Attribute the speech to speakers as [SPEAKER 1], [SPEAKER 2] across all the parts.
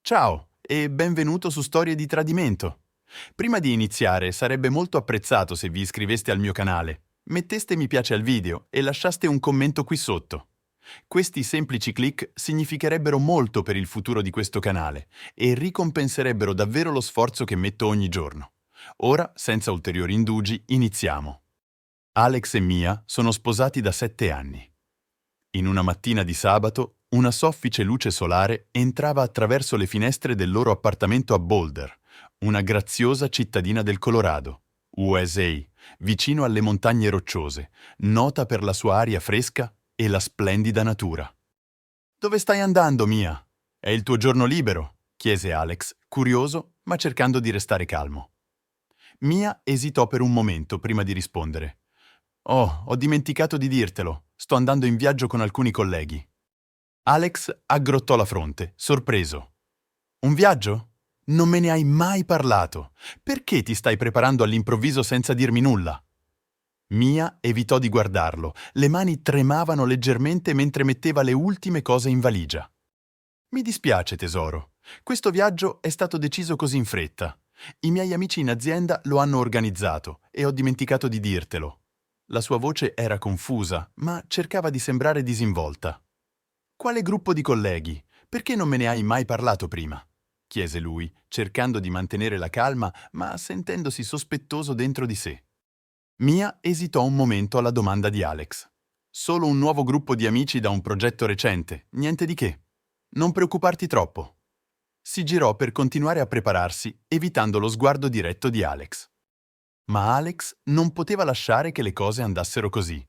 [SPEAKER 1] Ciao e benvenuto su Storie di Tradimento. Prima di iniziare, sarebbe molto apprezzato se vi iscriveste al mio canale, metteste mi piace al video e lasciaste un commento qui sotto. Questi semplici click significherebbero molto per il futuro di questo canale e ricompenserebbero davvero lo sforzo che metto ogni giorno. Ora, senza ulteriori indugi, iniziamo. Alex e Mia sono sposati da 7 anni. In una mattina di sabato, una soffice luce solare entrava attraverso le finestre del loro appartamento a Boulder, una graziosa cittadina del Colorado, USA, vicino alle montagne rocciose, nota per la sua aria fresca e la splendida natura. «Dove stai andando, Mia? È il tuo giorno libero?» chiese Alex, curioso, ma cercando di restare calmo. Mia esitò per un momento prima di rispondere. «Oh, ho dimenticato di dirtelo. Sto andando in viaggio con alcuni colleghi». Alex aggrottò la fronte, sorpreso. «Un viaggio? Non me ne hai mai parlato. Perché ti stai preparando all'improvviso senza dirmi nulla?» Mia evitò di guardarlo. Le mani tremavano leggermente mentre metteva le ultime cose in valigia. «Mi dispiace, tesoro. Questo viaggio è stato deciso così in fretta. I miei amici in azienda lo hanno organizzato e ho dimenticato di dirtelo». La sua voce era confusa, ma cercava di sembrare disinvolta. «Quale gruppo di colleghi? Perché non me ne hai mai parlato prima?» chiese lui, cercando di mantenere la calma, ma sentendosi sospettoso dentro di sé. Mia esitò un momento alla domanda di Alex. «Solo un nuovo gruppo di amici da un progetto recente, niente di che. Non preoccuparti troppo». Si girò per continuare a prepararsi, evitando lo sguardo diretto di Alex. Ma Alex non poteva lasciare che le cose andassero così.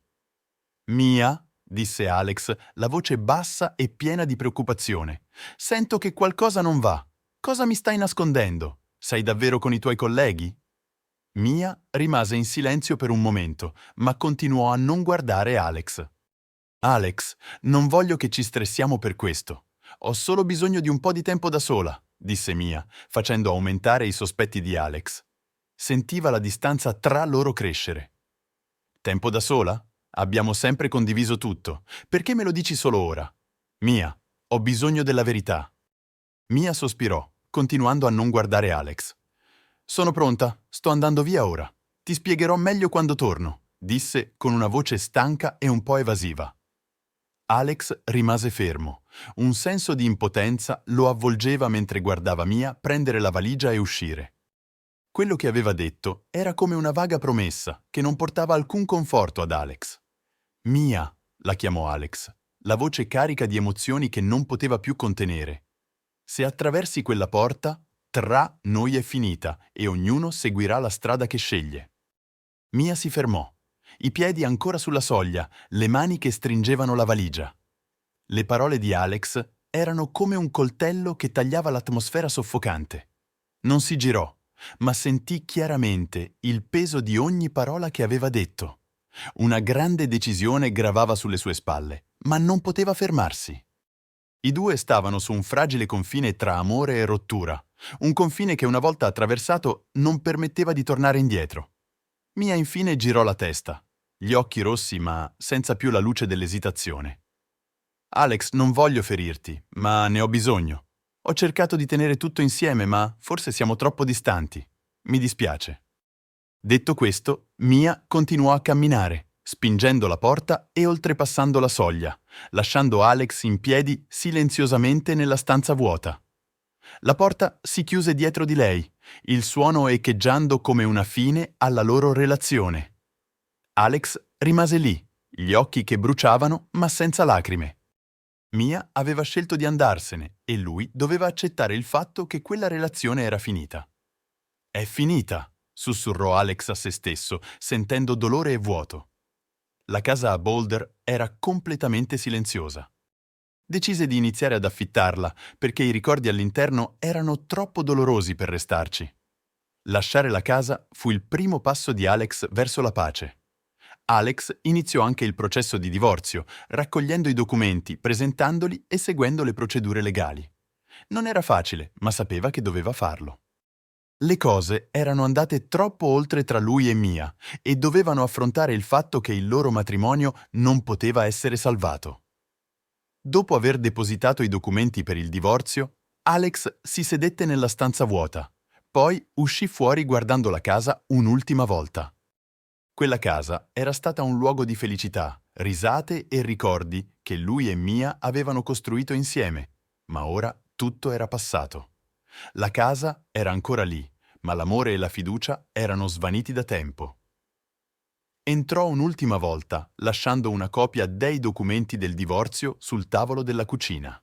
[SPEAKER 1] «Mia», disse Alex, la voce bassa e piena di preoccupazione. «Sento che qualcosa non va. Cosa mi stai nascondendo? Sei davvero con i tuoi colleghi?» Mia rimase in silenzio per un momento, ma continuò a non guardare Alex. «Alex, non voglio che ci stressiamo per questo. Ho solo bisogno di un po' di tempo da sola», disse Mia, facendo aumentare i sospetti di Alex. Sentiva la distanza tra loro crescere. «Tempo da sola? Abbiamo sempre condiviso tutto. Perché me lo dici solo ora?» «Mia, ho bisogno della verità». Mia sospirò, continuando a non guardare Alex. «Sono pronta, sto andando via ora. Ti spiegherò meglio quando torno», disse con una voce stanca e un po' evasiva. Alex rimase fermo. Un senso di impotenza lo avvolgeva mentre guardava Mia prendere la valigia e uscire. Quello che aveva detto era come una vaga promessa che non portava alcun conforto ad Alex. «Mia», la chiamò Alex, la voce carica di emozioni che non poteva più contenere. «Se attraversi quella porta, tra noi è finita e ognuno seguirà la strada che sceglie». Mia si fermò, i piedi ancora sulla soglia, le mani che stringevano la valigia. Le parole di Alex erano come un coltello che tagliava l'atmosfera soffocante. Non si girò, ma sentì chiaramente il peso di ogni parola che aveva detto. Una grande decisione gravava sulle sue spalle, ma non poteva fermarsi. I due stavano su un fragile confine tra amore e rottura, un confine che una volta attraversato non permetteva di tornare indietro. Mia infine girò la testa, gli occhi rossi ma senza più la luce dell'esitazione. «Alex, non voglio ferirti, ma ne ho bisogno. Ho cercato di tenere tutto insieme, ma forse siamo troppo distanti. Mi dispiace». Detto questo, Mia continuò a camminare, spingendo la porta e oltrepassando la soglia, lasciando Alex in piedi silenziosamente nella stanza vuota. La porta si chiuse dietro di lei, il suono echeggiando come una fine alla loro relazione. Alex rimase lì, gli occhi che bruciavano ma senza lacrime. Mia aveva scelto di andarsene e lui doveva accettare il fatto che quella relazione era finita. «È finita», sussurrò Alex a se stesso, sentendo dolore e vuoto. La casa a Boulder era completamente silenziosa. Decise di iniziare ad affittarla perché i ricordi all'interno erano troppo dolorosi per restarci. Lasciare la casa fu il primo passo di Alex verso la pace. Alex iniziò anche il processo di divorzio, raccogliendo i documenti, presentandoli e seguendo le procedure legali. Non era facile, ma sapeva che doveva farlo. Le cose erano andate troppo oltre tra lui e Mia e dovevano affrontare il fatto che il loro matrimonio non poteva essere salvato. Dopo aver depositato i documenti per il divorzio, Alex si sedette nella stanza vuota, poi uscì fuori guardando la casa un'ultima volta. Quella casa era stata un luogo di felicità, risate e ricordi che lui e Mia avevano costruito insieme, ma ora tutto era passato. La casa era ancora lì, ma l'amore e la fiducia erano svaniti da tempo. Entrò un'ultima volta, lasciando una copia dei documenti del divorzio sul tavolo della cucina.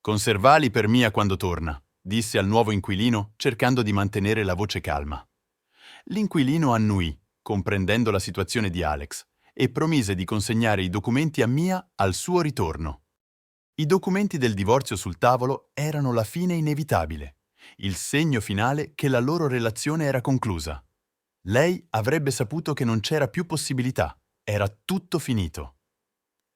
[SPEAKER 1] «Conservali per Mia quando torna», disse al nuovo inquilino, cercando di mantenere la voce calma. L'inquilino annuì, comprendendo la situazione di Alex, e promise di consegnare i documenti a Mia al suo ritorno. I documenti del divorzio sul tavolo erano la fine inevitabile, il segno finale che la loro relazione era conclusa. Lei avrebbe saputo che non c'era più possibilità, era tutto finito.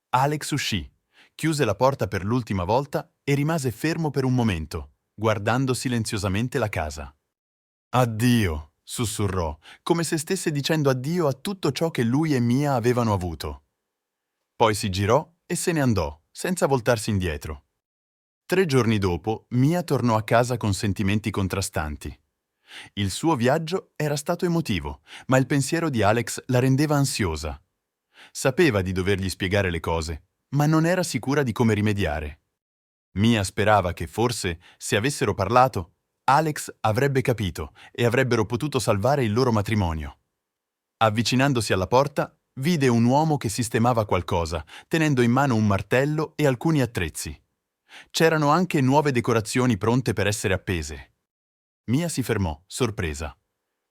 [SPEAKER 1] Alex uscì, chiuse la porta per l'ultima volta e rimase fermo per un momento, guardando silenziosamente la casa. «Addio», sussurrò, come se stesse dicendo addio a tutto ciò che lui e Mia avevano avuto. Poi si girò e se ne andò, senza voltarsi indietro. 3 giorni dopo, Mia tornò a casa con sentimenti contrastanti. Il suo viaggio era stato emotivo, ma il pensiero di Alex la rendeva ansiosa. Sapeva di dovergli spiegare le cose, ma non era sicura di come rimediare. Mia sperava che forse, se avessero parlato, Alex avrebbe capito e avrebbero potuto salvare il loro matrimonio. Avvicinandosi alla porta, vide un uomo che sistemava qualcosa, tenendo in mano un martello e alcuni attrezzi. C'erano anche nuove decorazioni pronte per essere appese. Mia si fermò, sorpresa.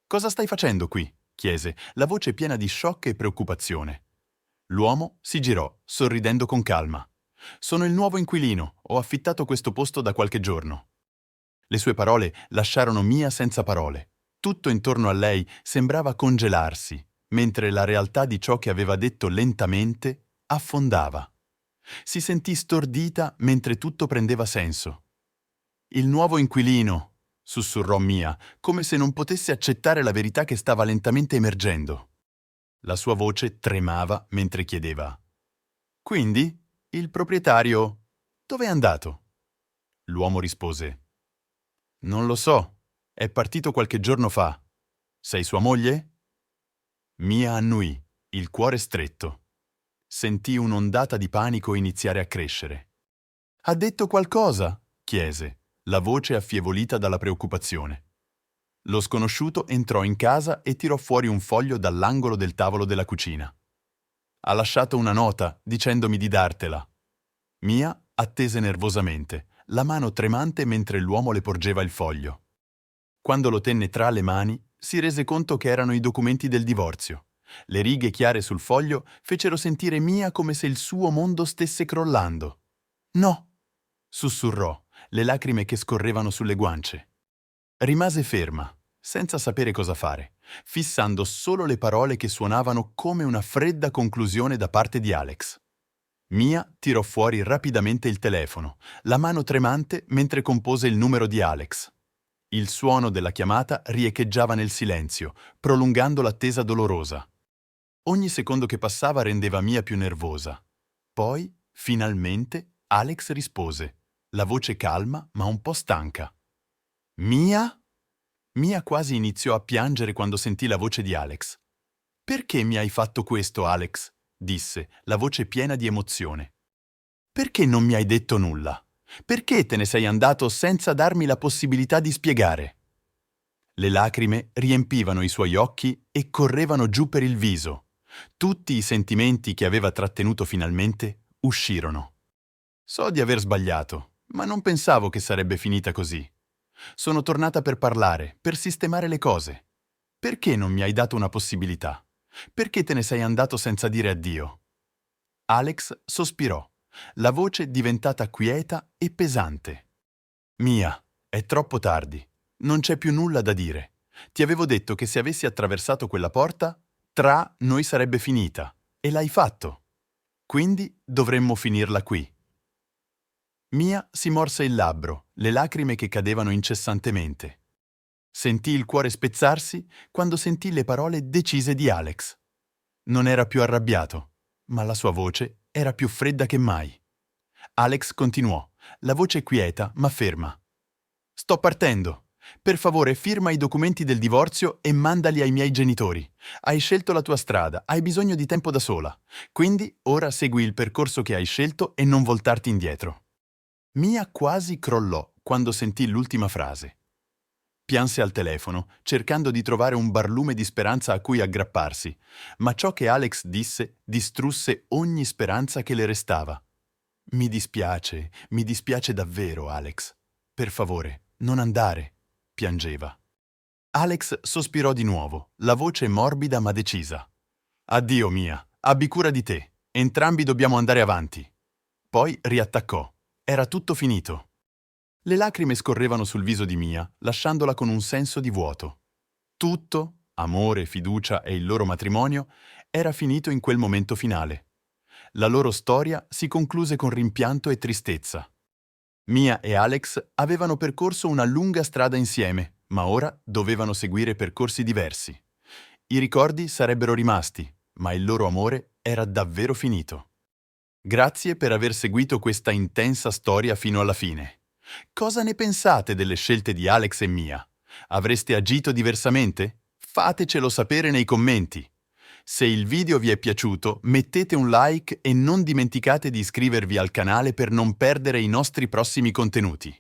[SPEAKER 1] «Cosa stai facendo qui?» chiese, la voce piena di shock e preoccupazione. L'uomo si girò, sorridendo con calma. «Sono il nuovo inquilino, ho affittato questo posto da qualche giorno». Le sue parole lasciarono Mia senza parole. Tutto intorno a lei sembrava congelarsi, mentre la realtà di ciò che aveva detto lentamente affondava. Si sentì stordita mentre tutto prendeva senso. «Il nuovo inquilino», sussurrò Mia, come se non potesse accettare la verità che stava lentamente emergendo. La sua voce tremava mentre chiedeva: «Quindi, il proprietario dove è andato?» L'uomo rispose: «Non lo so, è partito qualche giorno fa. Sei sua moglie?» Mia annuì, il cuore stretto. Sentì un'ondata di panico iniziare a crescere. «Ha detto qualcosa?» chiese, la voce affievolita dalla preoccupazione. Lo sconosciuto entrò in casa e tirò fuori un foglio dall'angolo del tavolo della cucina. «Ha lasciato una nota dicendomi di dartela». Mia attese nervosamente, la mano tremante mentre l'uomo le porgeva il foglio. Quando lo tenne tra le mani, si rese conto che erano i documenti del divorzio. Le righe chiare sul foglio fecero sentire Mia come se il suo mondo stesse crollando. «No!» sussurrò, le lacrime che scorrevano sulle guance. Rimase ferma, senza sapere cosa fare, fissando solo le parole che suonavano come una fredda conclusione da parte di Alex. Mia tirò fuori rapidamente il telefono, la mano tremante mentre compose il numero di Alex. Il suono della chiamata riecheggiava nel silenzio, prolungando l'attesa dolorosa. Ogni secondo che passava rendeva Mia più nervosa. Poi, finalmente, Alex rispose, la voce calma ma un po' stanca. «Mia?» Mia quasi iniziò a piangere quando sentì la voce di Alex. «Perché mi hai fatto questo, Alex?» disse, la voce piena di emozione. «Perché non mi hai detto nulla? Perché te ne sei andato senza darmi la possibilità di spiegare?» Le lacrime riempivano i suoi occhi e correvano giù per il viso. Tutti i sentimenti che aveva trattenuto finalmente uscirono. «So di aver sbagliato, ma non pensavo che sarebbe finita così. Sono tornata per parlare, per sistemare le cose. Perché non mi hai dato una possibilità? Perché te ne sei andato senza dire addio?» Alex sospirò, la voce diventata quieta e pesante. «Mia, è troppo tardi. Non c'è più nulla da dire. Ti avevo detto che se avessi attraversato quella porta, tra noi sarebbe finita, e l'hai fatto. Quindi dovremmo finirla qui». Mia si morse il labbro, le lacrime che cadevano incessantemente. Sentì il cuore spezzarsi quando sentì le parole decise di Alex. Non era più arrabbiato, ma la sua voce era più fredda che mai. Alex continuò, la voce quieta ma ferma. Sto partendo. Per favore, firma i documenti del divorzio e mandali ai miei genitori. Hai scelto la tua strada, hai bisogno di tempo da sola. Quindi ora segui il percorso che hai scelto e non voltarti indietro. Mia quasi crollò quando sentì l'ultima frase. Pianse al telefono, cercando di trovare un barlume di speranza a cui aggrapparsi, ma ciò che Alex disse distrusse ogni speranza che le restava. Mi dispiace davvero, Alex. Per favore, non andare, piangeva. Alex sospirò di nuovo, la voce morbida ma decisa. Addio, Mia, abbi cura di te. Entrambi dobbiamo andare avanti. Poi riattaccò. Era tutto finito. Le lacrime scorrevano sul viso di Mia, lasciandola con un senso di vuoto. Tutto, amore, fiducia e il loro matrimonio, era finito in quel momento finale. La loro storia si concluse con rimpianto e tristezza. Mia e Alex avevano percorso una lunga strada insieme, ma ora dovevano seguire percorsi diversi. I ricordi sarebbero rimasti, ma il loro amore era davvero finito. Grazie per aver seguito questa intensa storia fino alla fine. Cosa ne pensate delle scelte di Alex e Mia? Avreste agito diversamente? Fatecelo sapere nei commenti. Se il video vi è piaciuto, mettete un like e non dimenticate di iscrivervi al canale per non perdere i nostri prossimi contenuti.